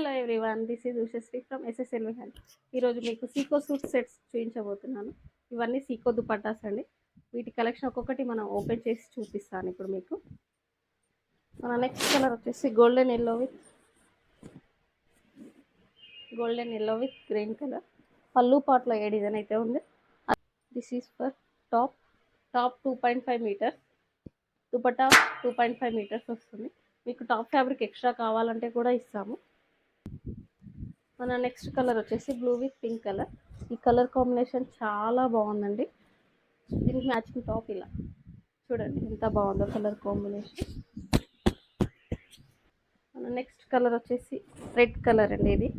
Hello everyone, this is Ushasri from SSLV health. ఈరోజు మీకు Seeko suit sets చూపించబోతున్నాను. ఇవన్నీ సీకో దుపట్టాస్ అండి. వీటి కలెక్షన్ ఒక్కొక్కటి మనం ఓపెన్ చేసి చూపిస్తాను ఇప్పుడు మీకు. మన నెక్స్ట్ కలర్ వచ్చేసి golden yellow with green colour. పళ్ళు పాట్లో ఏ డిజైన్ అయితే ఉంది. This is for top 2.5 metres, dupatta 2.5 metres వస్తుంది. మీకు టాప్ ఫ్యాబ్రిక్ ఎక్స్ట్రా కావాలంటే కూడా ఇస్తాము. మన నెక్స్ట్ కలర్ వచ్చేసి బ్లూ విత్ పింక్ కలర్. ఈ కలర్ కాంబినేషన్ చాలా బాగుందండి. దీనికి మ్యాచింగ్ టాప్ ఇలా చూడండి ఎంత బాగుందో కలర్ కాంబినేషన్. మన నెక్స్ట్ కలర్ వచ్చేసి రెడ్ కలర్ అండి. ఇది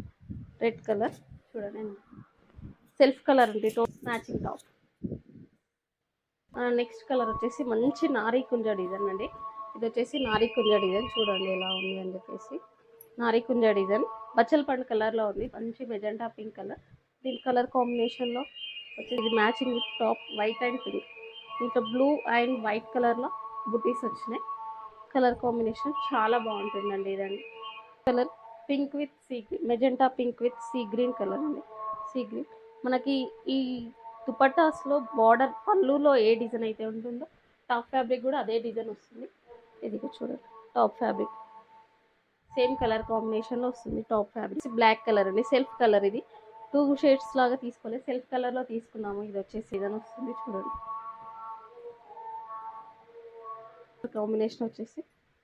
రెడ్ కలర్ చూడండి, సెల్ఫ్ కలర్ అండి, మ్యాచింగ్ టాప్. మన నెక్స్ట్ కలర్ వచ్చేసి మంచి నారీ కుంజ డిజైన్ అండి. ఇది వచ్చేసి నారీ కుంజ డిజైన్ చూడండి ఎలా ఉంది అని చెప్పేసి. నారీ కుంజ డిజైన్ బచ్చల పండు కలర్లో ఉంది, మంచి మెజెంటా పింక్ కలర్. దీని కలర్ కాంబినేషన్లో వచ్చి ఇది matching with top white and pink, ఇంకా బ్లూ అండ్ వైట్ కలర్లో బుటీస్ వచ్చినాయి. కలర్ కాంబినేషన్ చాలా బాగుంటుందండి. ఇదండి colour pink with sea green, magenta pink with sea green colour అండి. సీ గ్రీన్ మనకి ఈ దుపట్టాస్లో బార్డర్ పళ్ళులో ఏ డిజైన్ అయితే ఉంటుందో టాప్ ఫ్యాబ్రిక్ కూడా అదే డిజైన్ వస్తుంది. ఇది చూడండి టాప్ ఫ్యాబ్రిక్ సేమ్ కలర్ కాంబినేషన్లో వస్తుంది. టాప్ ఫ్యాబ్రిక్ బ్లాక్ కలర్ అండి, సెల్ఫ్ కలర్. ఇది 2 షేడ్స్ లాగా తీసుకోలేదు, సెల్ఫ్ కలర్లో తీసుకున్నాము. ఇది వచ్చేసి డిజైన్ వస్తుంది చూడండి. కాంబినేషన్ వచ్చేసి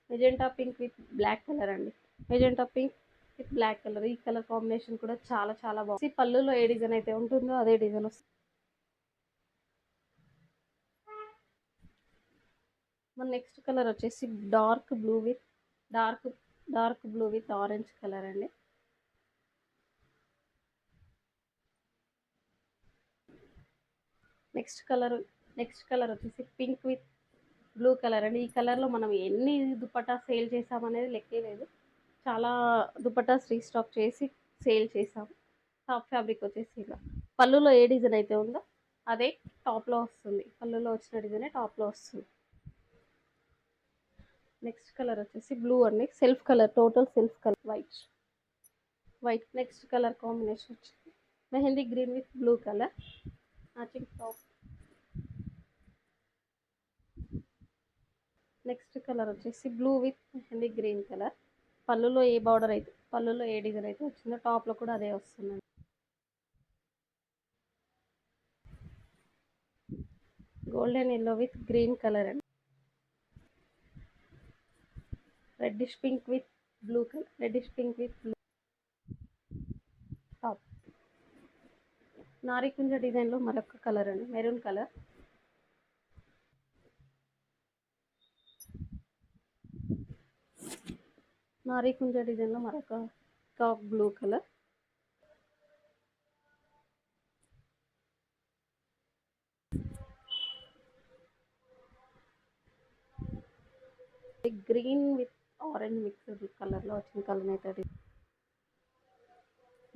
magenta pink with black colour అండి. Magenta pink with black colour, ఈ కలర్ కాంబినేషన్ కూడా చాలా చాలా బాగుంది. పళ్ళులో ఏ డిజైన్ అయితే ఉంటుందో అదే డిజైన్ వస్తుంది. మన నెక్స్ట్ కలర్ వచ్చేసి dark blue with orange colour అండి. నెక్స్ట్ కలర్ వచ్చేసి పింక్ విత్ బ్లూ కలర్ అండి. ఈ కలర్లో మనం ఎన్ని దుపట్టా సేల్ చేసామనేది లెక్కే లేదు. చాలా దుపట్టాస్ రీస్టాక్ చేసి సేల్ చేసాము. టాప్ ఫ్యాబ్రిక్ వచ్చేసి ఇలా పళ్ళులో ఏ డిజైన్ అయితే ఉందో అదే టాప్లో వస్తుంది. పళ్ళులో వచ్చిన డిజైనే టాప్లో వస్తుంది. నెక్స్ట్ కలర్ వచ్చేసి బ్లూ అండి, self colour, total self colour white. Next colour combination వచ్చింది mehndi green with blue colour matching top. Next colour వచ్చేసి blue with mehndi green colour. పళ్ళులో ఏ డిజైన్ అయితే వచ్చిందో టాప్లో కూడా అదే వస్తుందండి. Golden yellow with green colour అండి. Reddish pink with blue top. నారికుంజ డిజైన్లో మరొక కలర్ అండి, మెరూన్ కలర్. నారికుంజ డిజైన్లో మరొక top blue colour. Green with orange mixed కలర్లో వచ్చిన కలర్ అయితే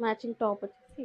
మ్యాచింగ్ టాప్ వచ్చేసి